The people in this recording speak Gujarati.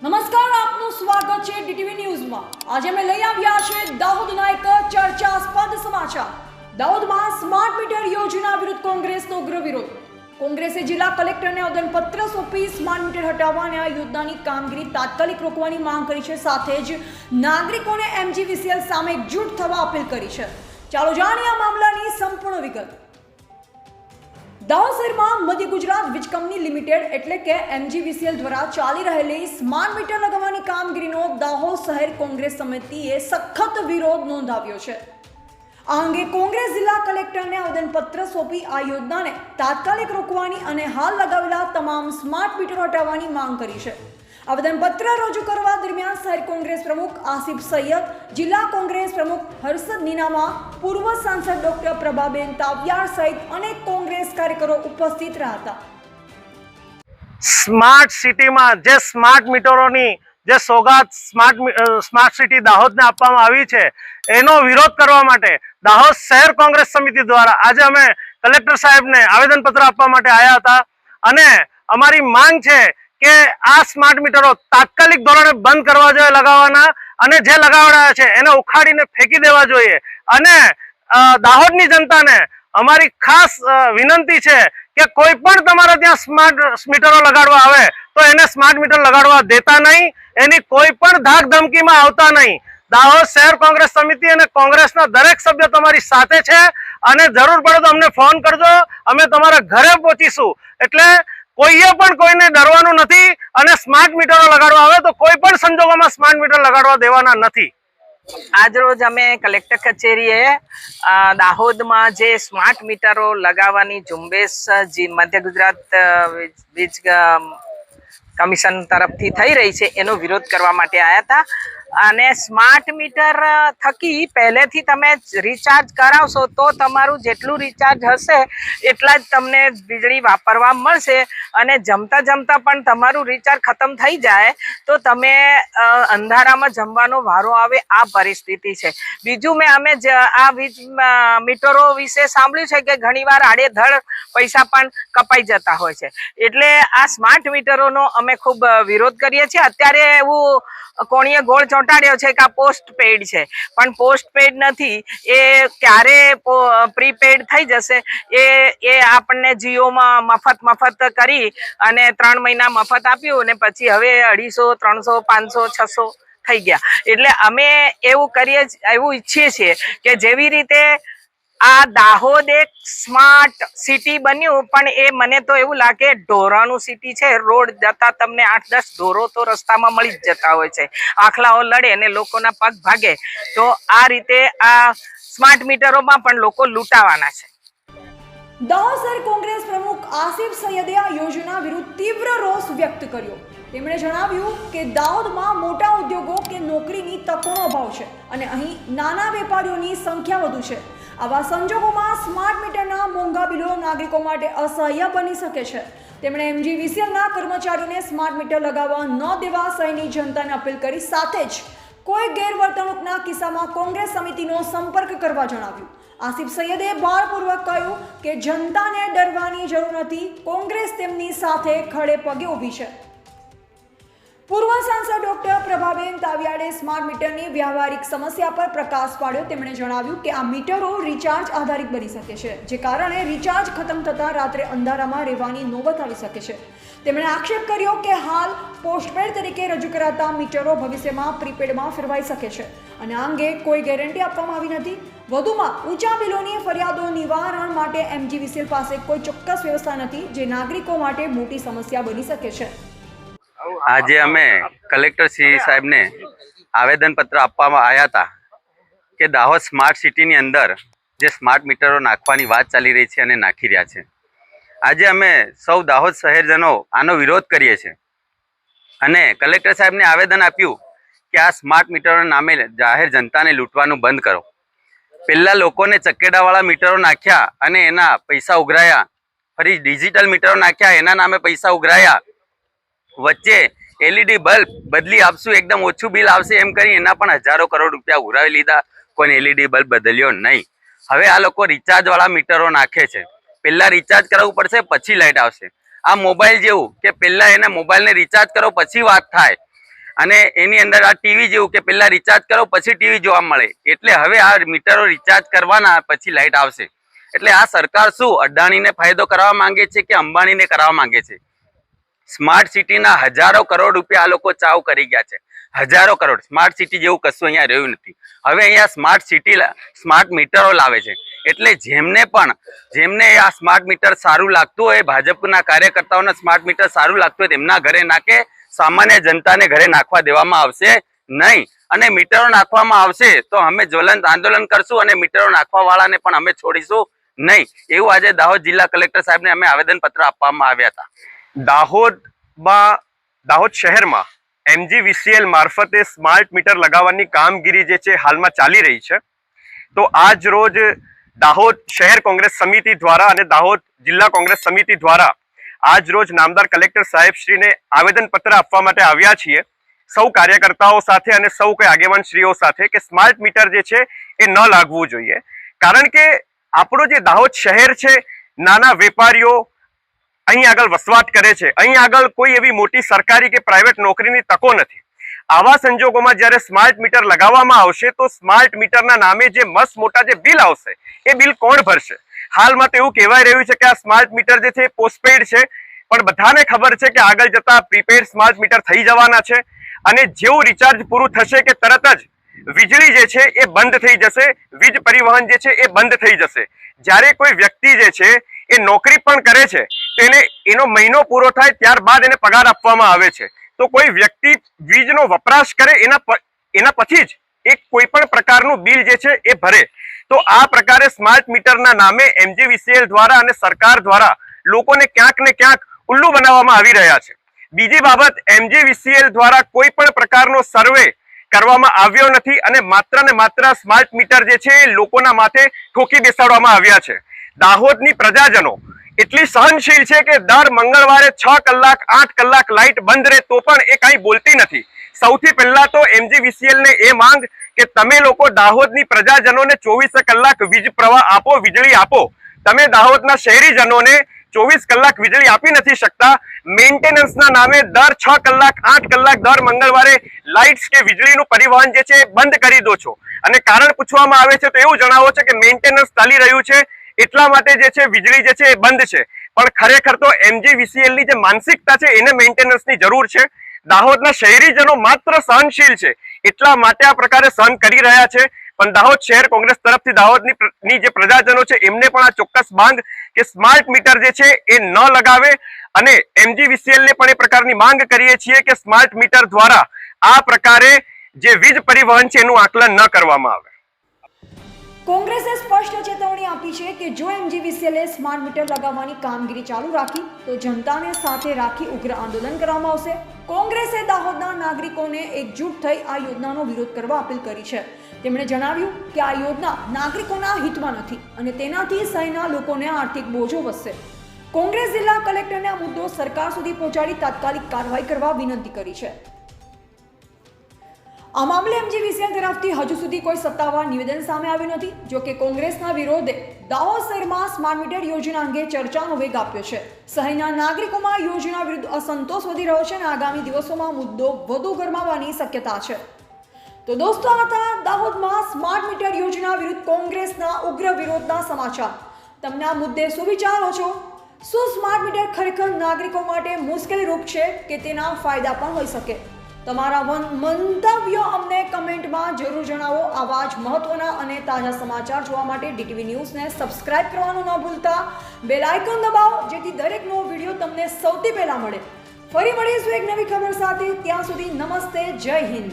નમસ્કાર, આપનું સ્વાગત છે ડીટીવી ન્યૂઝમાં। આજે અમે લઈ આવ્યા છે દાહોદના એક ચર્ચાસ્પદ સમાચાર। દાહોદમાં સ્માર્ટ મીટર યોજના વિરુદ્ધ કોંગ્રેસનો ઉગ્ર વિરોધ। કોંગ્રેસે જિલ્લા કલેક્ટરને આવેદનપત્ર સોંપી સ્માર્ટ મીટર હટાવવા અને આ યોજનાની કામગીરી તાત્કાલિક રોકવાની માંગ કરી છે। સાથે જ નાગરિકોને એમજીવીસીએલ સામે એકજૂટ થવા અપીલ કરી છે। ચાલો જાણીએ આ મામલાની સંપૂર્ણ વિગત। દાહોદ શહેરમાં મધ્ય ગુજરાત વીજ કંપની લિમિટેડ એટલે કે એમજીવીસીએલ દ્વારા ચાલી રહેલી સ્માર્ટ મીટર લગાવવાની કામગીરીનો દાહોદ શહેર કોંગ્રેસ સમિતિએ સખત વિરોધ નોંધાવ્યો છે। આ અંગે કોંગ્રેસ જિલ્લા કલેક્ટરને આવેદનપત્ર સોંપી આ યોજનાને તાત્કાલિક રોકવાની અને હાલ લગાવેલા તમામ સ્માર્ટ મીટર હટાવવાની માંગ કરી છે। આવેદનપત્ર રજૂ કરવા દરમિયાન શહેર કોંગ્રેસ પ્રમુખ આસિફ સૈયદ, જિલ્લા કોંગ્રેસ પ્રમુખ હર્ષદ નીનામા, પૂર્વ સાંસદ ડોક્ટર પ્રભાબેન તાવિયાડ સહિત અનેક કોંગ્રેસ કાર્યકરો ઉપસ્થિત રહ્યા હતા। સ્માર્ટ સિટીમાં જે સ્માર્ટ મીટરોની જે સોગાત સ્માર્ટ સિટી દાહોદને આપવામાં આવી છે એનો વિરોધ કરવા માટે દાહોદ શહેર કોંગ્રેસ સમિતિ દ્વારા આજે અમે કલેક્ટર સાહેબને આવેદનપત્ર આપવા માટે આવ્યા હતા અને અમારી માંગ છે કે આ સ્માર્ટ મીટરો તાત્કાલિક ધોરણે બંધ કરવા જોઈએ લગાવવાના અને જે લગાવડાયા છે એને ઉખાડીને ફેંકી દેવા જોઈએ। અને દાહોદની જનતાને અમારી ખાસ વિનંતી છે કે કોઈ પણ તમારા ત્યાં સ્માર્ટ મીટરો લગાડવા આવે તો એને સ્માર્ટ મીટર લગાડવા દેતા નહીં, એની કોઈ પણ ધાક ધમકીમાં આવતા નહીં। દાહોદ શહેર કોંગ્રેસ સમિતિ અને કોંગ્રેસના દરેક સભ્ય તમારી સાથે છે અને જરૂર પડે તો અમને ફોન કરજો, અમે તમારા ઘરે પહોંચીશું। એટલે કોઈએ પણ કોઈને ડરવાનું નથી અને સ્માર્ટ મીટરો લગાડવા આવે તો કોઈ પણ સંજોગોમાં સ્માર્ટ મીટર લગાડવા દેવાના નથી। આજ રોજ અમે કલેક્ટર કચેરીએ દાહોદમાં જે સ્માર્ટ મીટરો લગાવવાની ઝુંબેશ મધ્ય ગુજરાત વીજ કમિશન તરફથી થઈ રહી છે એનો વિરોધ કરવા માટે આવ્યા હતા। અને સ્માર્ટ મીટર થકી પહેલેથી તમે રિચાર્જ કરાવશો તો તમારું જેટલું રિચાર્જ હશે એટલા જ તમને વીજળી વાપરવા મળશે અને જમતા જમતા પણ તમારું રિચાર્જ ખતમ થઈ જાય તો તમે અંધારામાં જમવાનો વારો આવે, આ પરિસ્થિતિ છે। બીજું અમે આ વીજ મીટરો વિશે સાંભળ્યું છે કે ઘણીવાર આડેધડ પૈસા પણ કપાઈ જતા હોય છે, એટલે આ સ્માર્ટ મીટરોનો અમે ખૂબ વિરોધ કરીએ છીએ। અત્યારે એવું કોણીએ ગોળ ચોંટાડ્યો છે કે આ પોસ્ટ પેઇડ છે, પણ પોસ્ટ પેઇડ નથી, એ ક્યારે પ્રીપેડ થઈ જશે એ આપણને જીઓમાં મફત કરી અને 3 મહિના મફત આપ્યું અને પછી હવે 250, 300, 500, 600 થઈ ગયા। એટલે અમે એવું ઈચ્છીએ છીએ કે જેવી રીતે આ દાહોદ એક સ્માર્ટ સિટી બન્યું પણ એ મને તો એવું લાગે ઢોરાનું સિટી છે। રોડ જતા તમને 8-10 ઢોરો તો રસ્તામાં મળી જ જતા હોય છે, આખલાઓ લડે અને લોકોના પગ ભાગે, તો આ રીતે આ સ્માર્ટ મીટરોમાં પણ લોકો લૂંટાવાના છે। દાહોદ શહેર કોંગ્રેસ પ્રમુખ આસિફ સૈયદે આ યોજના વિરુદ્ધ તીવ્ર રોષ વ્યક્ત કર્યો। તેમણે જણાવ્યું કે દાહોદમાં મોટા ઉદ્યોગો કે નોકરીની તકોનો અભાવ છે અને અહીં નાના વેપારીઓની સંખ્યા વધુ છે। આવા સંજોગોમાં સ્માર્ટ મીટરના મોંઘા બિલો નાગરિકો માટે અસહ્ય બની શકે છે। તેમણે એમજીવીસીએલના કર્મચારીઓને સ્માર્ટ મીટર લગાવવા ન દેવા શહેરની જનતાને અપીલ કરી, સાથે જ કોઈ ગેરવર્તણૂકના કિસ્સામાં કોંગ્રેસ સમિતિનો સંપર્ક કરવા જણાવ્યું। આસિફ સૈયદે ભારપૂર્વક કહ્યું કે જનતાને ડરવાની જરૂર નથી, કોંગ્રેસ તેમની સાથે ખડે પગે ઊભી છે। પૂર્વ સાંસદ ડોક્ટર પ્રભાબેન તાવિયાડે સ્માર્ટ મીટરની વ્યવહારિક સમસ્યા પર પ્રકાશ પાડ્યો। તેમણે જણાવ્યું કે આ મીટરો રિચાર્જ આધારિત બની શકે છે, જે કારણે રિચાર્જ ખતમ થતાં રાત્રે અંધારામાં રહેવાની નોબત આવી શકે છે। તેમણે આક્ષેપ કર્યો કે હાલ પોસ્ટપેડ તરીકે રજૂ કરાતા મીટરો ભવિષ્યમાં પ્રીપેડમાં ફેરવાઈ શકે છે અને આ અંગે કોઈ ગેરંટી આપવામાં આવી નથી। વધુમાં ઊંચા બિલોની ફરિયાદો નિવારણ માટે એમજીવીસીએલ પાસે કોઈ ચોક્કસ વ્યવસ્થા નથી, જે નાગરિકો માટે મોટી સમસ્યા બની શકે છે। આજે અમે કલેક્ટર શ્રી સાહેબને આવેદનપત્ર આપવામાં આવ્યા હતા કે દાહોદ સ્માર્ટ સિટીની અંદર જે સ્માર્ટ મીટરો નાખવાની વાત ચાલી રહી છે અને નાખી રહ્યા છે। આજે અમે સૌ દાહોદ શહેરજનો આનો વિરોધ કરીએ છીએ અને કલેક્ટર સાહેબને આવેદન આપ્યું કે આ સ્માર્ટ મીટરોના નામે જાહેર જનતાને લૂંટવાનું બંધ કરો। પહેલાં લોકોને ચકેડાવાળા મીટરો નાખ્યા અને એના પૈસા ઉઘરાયા, ફરી ડિજિટલ મીટરો નાખ્યા, એના નામે પૈસા ઉઘરાયા, વચ્ચે એલઈડી બલ્બ બદલી આપશું, એકદમ ઓછું બિલ આવશે એમ કરી એના પણ હજારો કરોડ રૂપિયા ઉઘરાવી લીધા, કોઈને એલઈડી બલ્બ બદલ્યો નહીં। હવે આ લોકો રિચાર્જવાળા મીટરો નાખે છે, પહેલાં રિચાર્જ કરાવવું પડશે પછી લાઇટ આવશે। આ મોબાઈલ જેવું કે પહેલાં એને મોબાઈલને રિચાર્જ કરો પછી વાત થાય, અને એની અંદર આ ટીવી જેવું કે પહેલા રિચાર્જ કરો પછી ટીવી જોવા મળે, એટલે હવે આ મીટરો રિચાર્જ કરવાના પછી લાઇટ આવશે. એટલે આ સરકાર શું અદાણીને ફાયદો કરાવવા માંગે છે કે અંબાણીને કરાવવા માંગે છે? સ્માર્ટ સિટીના હજારો કરોડ રૂપિયા આ લોકો ચાવ કરી ગયા છે, હજારો કરોડ. સ્માર્ટ સિટી જેવું કશું અહીંયા રહ્યું નથી. હવે અહીંયા સ્માર્ટ મીટરો લાવે છે, એટલે જેમને આ સ્માર્ટ મીટર સારું લાગતું હોય, ભાજપના કાર્યકર્તાઓને સ્માર્ટ મીટર સારું લાગતું હોય તેમના ઘરે નાખે, સામાન્ય જનતાને ઘરે નાખવા દેવામાં આવશે નહીં. અને મીટરો નાખવામાં આવશે તો અમે જ્વલંત આંદોલન કરશું અને મીટરો નાખવા વાળાને પણ અમે છોડીશું નહીં. એવું આજે દાહોદ જિલ્લા કલેક્ટર સાહેબને અમે આવેદનપત્ર આપવામાં આવ્યા હતા. દાહોદ શહેરમાં MGVCL મારફતે સ્માર્ટ મીટર લગાવવાની કામગીરી જે છે હાલમાં ચાલી રહી છે. તો આજ રોજ દાહોદ શહેર કોંગ્રેસ સમિતિ દ્વારા અને દાહોદ જિલ્લા કોંગ્રેસ સમિતિ દ્વારા આજ રોજ નામદાર કલેક્ટર સાહેબશ્રીને આવેદનપત્ર આપવા માટે આવ્યા છીએ, સૌ કાર્યકર્તાઓ સાથે અને સૌ કોઈ આગેવાનશ્રીઓ સાથે, કે સ્માર્ટ મીટર જે છે એ ન લાગવું જોઈએ. કારણ કે આપણો જે દાહોદ શહેર છે, નાના વેપારીઓ અહીં આગળ વસવાટ કરે છે, અહીં આગળ કોઈ એવી મોટી સરકારી કે પ્રાઇવેટ નોકરીની તકો નથી. આવા સંજોગોમાં જ્યારે સ્માર્ટ મીટર લગાવવામાં આવશે તો સ્માર્ટ મીટરના નામે જે મસ્ત મોટા જે બિલ આવશે એ બિલ કોણ ભરશે? હાલમાં તો એવું કહેવાય રહ્યું છે કે આ સ્માર્ટ મીટર જે છે પોસ્ટપેડ છે, પણ બધાને ખબર છે કે આગળ જતા પ્રીપેડ સ્માર્ટ મીટર થઈ જવાના છે. અને જેવું રિચાર્જ પૂરું થશે કે તરત જ વીજળી જે છે એ બંધ થઈ જશે, વીજ પરિવહન જે છે એ બંધ થઈ જશે. જ્યારે કોઈ વ્યક્તિ જે છે એ નોકરી પણ કરે છે તેને એનો મહિનો પૂરો થાય ત્યારબાદ એને પગાર આપવામાં આવે છે. તો કોઈ વ્યક્તિ વીજનો વપરાશ કરે એના પછી જ એક કોઈ પણ પ્રકારનું બિલ જે છે એ ભરે. તો આ પ્રકારે સ્માર્ટ મીટરના નામે MGVCL દ્વારા અને સરકાર દ્વારા લોકોને ક્યાંક ને ક્યાંક ઉલ્લુ બનાવવામાં આવી રહ્યા છે. બીજી બાબત, MGVCL દ્વારા કોઈ પણ પ્રકારનો સર્વે કરવામાં આવ્યો નથી અને માત્ર સ્માર્ટ મીટર જે છે એ લોકોના માથે ઠોકી બેસાડવામાં આવ્યા છે. દાહોદની પ્રજાજનો એટલી સહનશીલ છે કે દર મંગળવારે 6 કલાક 8 કલાક લાઇટ બંધ રહે તો પણ એ કાંઈ બોલતી નથી. સૌથી પહેલા તો MGVCL ને એ માંગ કે તમે લોકો દાહોદની પ્રજાજનોને 24 કલાક વીજ પ્રવાહ આપો, વીજળી આપો. તમે દાહોદના શહેરીજનોને 24 કલાક વીજળી આપી નથી શકતા. મેન્ટેનન્સના નામે દર 6 કલાક 8 કલાક દર મંગળવારે લાઇટ્સ કે વીજળીનું પરિવહન જે છે બંધ કરી દો છો. અને કારણ પૂછવામાં આવે છે તો એવું જણાવો છે કે મેન્ટેનન્સ ચાલી રહ્યું છે એટલા માટે જે છે વીજળી જે છે એ બંધ છે. પણ ખરેખર તો MGVCL ની જે માનસિકતા છે એને મેન્ટેનન્સની જરૂર છે. દાહોદના શહેરીજનો માત્ર સહનશીલ છે એટલા માટે આ પ્રકારે સહન કરી રહ્યા છે. પણ દાહોદ શહેર કોંગ્રેસ તરફથી દાહોદની જે પ્રજાજનો છે એમને પણ આ ચોક્કસ માંગ કે સ્માર્ટ મીટર જે છે એ ન લગાવે અને MGVCL ને પણ એ પ્રકારની માંગ કરીએ છીએ કે સ્માર્ટ મીટર દ્વારા આ પ્રકારે જે વીજ પરિવહન છે એનું આકલન ન કરવામાં આવે. કોંગ્રેસે સ્પષ્ટ ચેતવણી આપી છે કે જો MGVCL સ્માર્ટ મીટર લગાવવાની કામગીરી ચાલુ રાખી તો જનતાને સાથે રાખી ઉગ્ર આંદોલન કરવામાં આવશે. કોંગ્રેસે દાહોદના નાગરિકોને એકજૂટ થઈ આ યોજનાનો વિરોધ કરવા અપીલ કરી છે. તેમણે જણાવ્યું કે આ યોજના નાગરિકોના હિતમાં નથી અને તેનાથી શહેરના લોકોને આર્થિક બોજો વધશે. કોંગ્રેસ જિલ્લા કલેક્ટરને આ મુદ્દો સરકાર સુધી પહોંચાડી તાત્કાલિક કાર્યવાહી કરવા વિનંતી કરી છે. આ મામલે MGVCL તરફથી હજુ સુધી કોઈ સત્તાવાર નિવેદન સામે આવ્યું નથી. જો કે કોંગ્રેસના વિરોધે દાહોદ શહેરમાં સ્માર્ટ મીટર યોજના અંગે ચર્ચાનો વેગ આપ્યો છે. શહેરના નાગરિકોમાં યોજના વિરુદ્ધ અસંતોષ વધી રહ્યો છે અને આગામી દિવસોમાં મુદ્દો વધુ ગરમાવાની શક્યતા છે. તો દોસ્તો, આ હતા દાહોદમાં સ્માર્ટ મીટર યોજના વિરુદ્ધ કોંગ્રેસના ઉગ્ર વિરોધના સમાચાર. તમને આ મુદ્દે શું વિચારો છો? શું સ્માર્ટ મીટર ખરેખર નાગરિકો માટે મુશ્કેલીરૂપ છે કે તેના ફાયદા પણ હોઈ શકે? તમારા મંતવ્યો અમને કમેન્ટમાં જરૂર જણાવો. આવા જ મહત્વના અને તાજા સમાચાર જોવા માટે DTV ન્યૂઝને સબસ્ક્રાઇબ કરવાનું ન ભૂલતા. બેલ આઇકોન દબાવો જેથી દરેક નવો વિડીયો તમને સૌથી પહેલા મળે. ફરી મળીશું એક નવી ખબર સાથે. ત્યાં સુધી નમસ્તે, જય હિન્દ.